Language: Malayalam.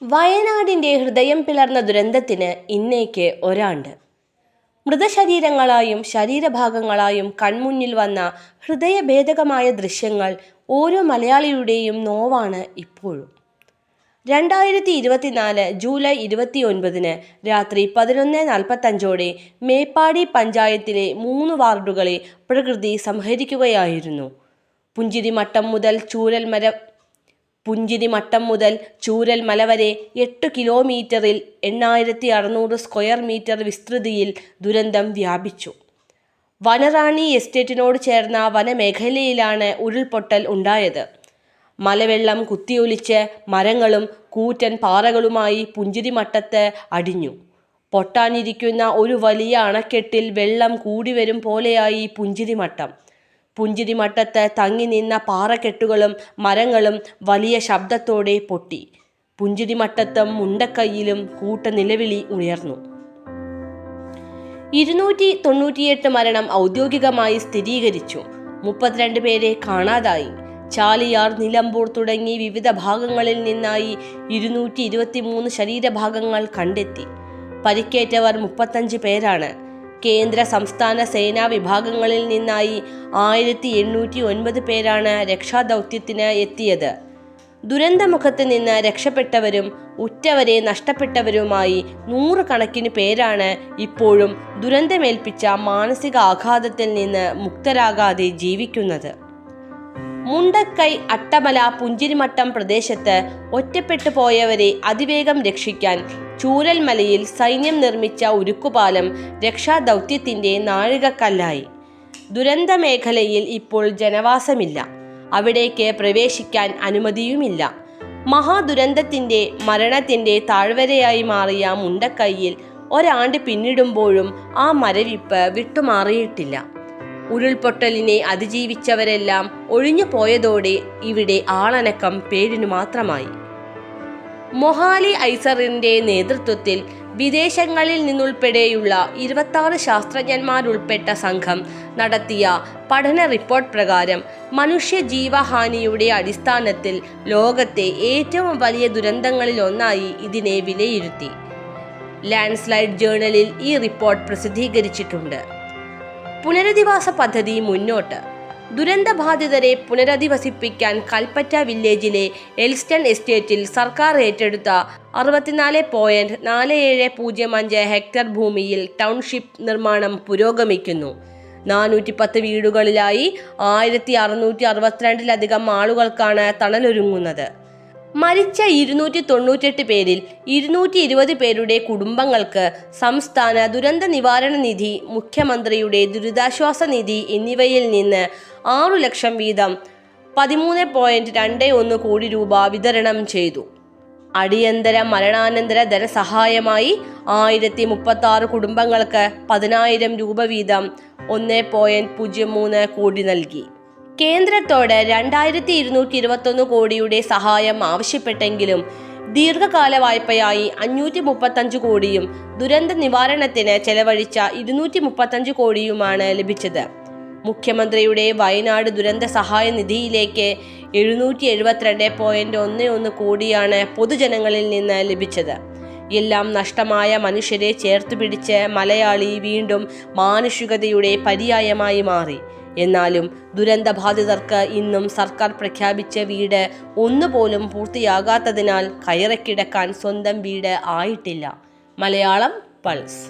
വയനാടിൻ്റെ ഹൃദയം പിളർന്ന ദുരന്തത്തിന് ഇന്നേക്ക് ഒരാണ്ട്. മൃതശരീരങ്ങളായും ശരീരഭാഗങ്ങളായും കൺമുന്നിൽ വന്ന ഹൃദയഭേദകമായ ദൃശ്യങ്ങൾ ഓരോ മലയാളിയുടെയും നോവാണ് ഇപ്പോഴും. 2024 ജൂലൈ 29 രാത്രി 11:45 മേപ്പാടി പഞ്ചായത്തിലെ 3 വാർഡുകളെ പ്രകൃതി സംഹരിക്കുകയായിരുന്നു. പുഞ്ചിരിമട്ടം മുതൽ ചൂരൽമല വരെ 8 കിലോമീറ്ററിൽ 8600 സ്ക്വയർ മീറ്റർ വിസ്തൃതിയിൽ ദുരന്തം വ്യാപിച്ചു. വനറാണി എസ്റ്റേറ്റിനോട് ചേർന്ന വനമേഖലയിലാണ് ഉരുൾപൊട്ടൽ ഉണ്ടായത്. മലവെള്ളം കുത്തിയൊലിച്ച് മരങ്ങളും കൂറ്റൻ പാറകളുമായി പുഞ്ചിരിമട്ടത്ത് അടിഞ്ഞു. പൊട്ടാനിരിക്കുന്ന ഒരു വലിയ അണക്കെട്ടിൽ വെള്ളം കൂടിവരും പോലെയായി പുഞ്ചിരിമട്ടം. പുഞ്ചിരിമട്ടത്ത് തങ്ങി നിന്ന പാറക്കെട്ടുകളും മരങ്ങളും വലിയ ശബ്ദത്തോടെ പൊട്ടി. പുഞ്ചിരിമട്ടത്തും മുണ്ടക്കൈയിലും കൂട്ടനിലവിളി ഉയർന്നു. 298 മരണം ഔദ്യോഗികമായി സ്ഥിരീകരിച്ചു. 32 പേരെ കാണാതായി. ചാലിയാർ, നിലമ്പൂർ തുടങ്ങി വിവിധ ഭാഗങ്ങളിൽ നിന്നായി 223 ശരീരഭാഗങ്ങൾ കണ്ടെത്തി. പരിക്കേറ്റവർ 35 പേരാണ്. കേന്ദ്ര സംസ്ഥാന സേനാ വിഭാഗങ്ങളിൽ നിന്നായി 1809 പേരാണ് രക്ഷാദൗത്യത്തിന് എത്തിയത്. ദുരന്തമുഖത്ത് നിന്ന് രക്ഷപ്പെട്ടവരും ഉറ്റവരെ നഷ്ടപ്പെട്ടവരുമായി 100 കണക്കിന് പേരാണ് ഇപ്പോഴും ദുരന്തമേൽപ്പിച്ച മാനസിക ആഘാതത്തിൽ നിന്ന് മുക്തരാകാതെ ജീവിക്കുന്നത്. മുണ്ടക്കൈ, അട്ടമല, പുഞ്ചിരിമട്ടം പ്രദേശത്ത് ഒറ്റപ്പെട്ടു പോയവരെ അതിവേഗം രക്ഷിക്കാൻ ചൂരൽമലയിൽ സൈന്യം നിർമ്മിച്ച ഉരുക്കുപാലം രക്ഷാദൗത്യത്തിൻ്റെ നാഴികക്കല്ലായി. ദുരന്ത മേഖലയിൽ ഇപ്പോൾ ജനവാസമില്ല. അവിടേക്ക് പ്രവേശിക്കാൻ അനുമതിയുമില്ല. മഹാദുരന്തത്തിൻ്റെ മരണത്തിൻ്റെ താഴ്വരയായി മാറിയ മുണ്ടക്കൈയിൽ ഒരാണ്ട് പിന്നിടുമ്പോഴും ആ മരവിപ്പ് വിട്ടുമാറിയിട്ടില്ല. ഉരുൾപൊട്ടലിനെ അതിജീവിച്ചവരെല്ലാം ഒഴിഞ്ഞു പോയതോടെ ഇവിടെ ആളനക്കം പേരിനു മാത്രമായി. മൊഹാലി ഐസറിൻ്റെ നേതൃത്വത്തിൽ വിദേശങ്ങളിൽ നിന്നുൾപ്പെടെയുള്ള 26 ശാസ്ത്രജ്ഞന്മാരുൾപ്പെട്ട സംഘം നടത്തിയ പഠന റിപ്പോർട്ട് പ്രകാരം മനുഷ്യജീവഹാനിയുടെ അടിസ്ഥാനത്തിൽ ലോകത്തെ ഏറ്റവും വലിയ ദുരന്തങ്ങളിലൊന്നായി ഇതിനെ വിലയിരുത്തി. ലാൻഡ്സ്ലൈഡ് ജേണലിൽ ഈ റിപ്പോർട്ട് പ്രസിദ്ധീകരിച്ചിട്ടുണ്ട്. പുനരധിവാസ പദ്ധതി മുന്നോട്ട്. ദുരന്തബാധിതരെ പുനരധിവസിപ്പിക്കാൻ കൽപ്പറ്റ വില്ലേജിലെ എൽസ്റ്റൺ എസ്റ്റേറ്റിൽ സർക്കാർ ഏറ്റെടുത്ത 64.4705 ഹെക്ടർ ഭൂമിയിൽ ടൗൺഷിപ്പ് നിർമ്മാണം പുരോഗമിക്കുന്നു. 410 വീടുകളിലായി 1662 ആളുകൾക്കാണ് തണലൊരുങ്ങുന്നത്. മരിച്ച 298 പേരിൽ 220 പേരുടെ കുടുംബങ്ങൾക്ക് സംസ്ഥാന ദുരന്ത നിവാരണ നിധി, മുഖ്യമന്ത്രിയുടെ ദുരിതാശ്വാസ നിധി എന്നിവയിൽ നിന്ന് 6 ലക്ഷം വീതം 13.21 കോടി രൂപ വിതരണം ചെയ്തു. അടിയന്തര മരണാനന്തര ധനസഹായമായി 1036 കുടുംബങ്ങൾക്ക് 10,000 രൂപ വീതം 1.03 കോടി നൽകി. കേന്ദ്രത്തോട് 2221 കോടിയുടെ സഹായം ആവശ്യപ്പെട്ടെങ്കിലും ദീർഘകാല വായ്പയായി 535 കോടിയും ദുരന്ത നിവാരണത്തിന് ചെലവഴിച്ച 235 കോടിയുമാണ് ലഭിച്ചത്. മുഖ്യമന്ത്രിയുടെ വയനാട് ദുരന്ത സഹായ നിധിയിലേക്ക് 772.11 കോടിയാണ് പൊതുജനങ്ങളിൽ നിന്ന് ലഭിച്ചത്. എല്ലാം നഷ്ടമായ മനുഷ്യരെ ചേർത്തുപിടിച്ച് മലയാളി വീണ്ടും മാനുഷികതയുടെ പര്യായമായി മാറി. എന്നാലും ദുരന്തബാധിതർക്ക് ഇന്നും സർക്കാർ പ്രഖ്യാപിച്ച വീട് ഒന്നുപോലും പൂർത്തിയാകാത്തതിനാൽ കയറിക്കിടക്കാൻ സ്വന്തം വീട് ആയിട്ടില്ല. മലയാളം പൾസ്.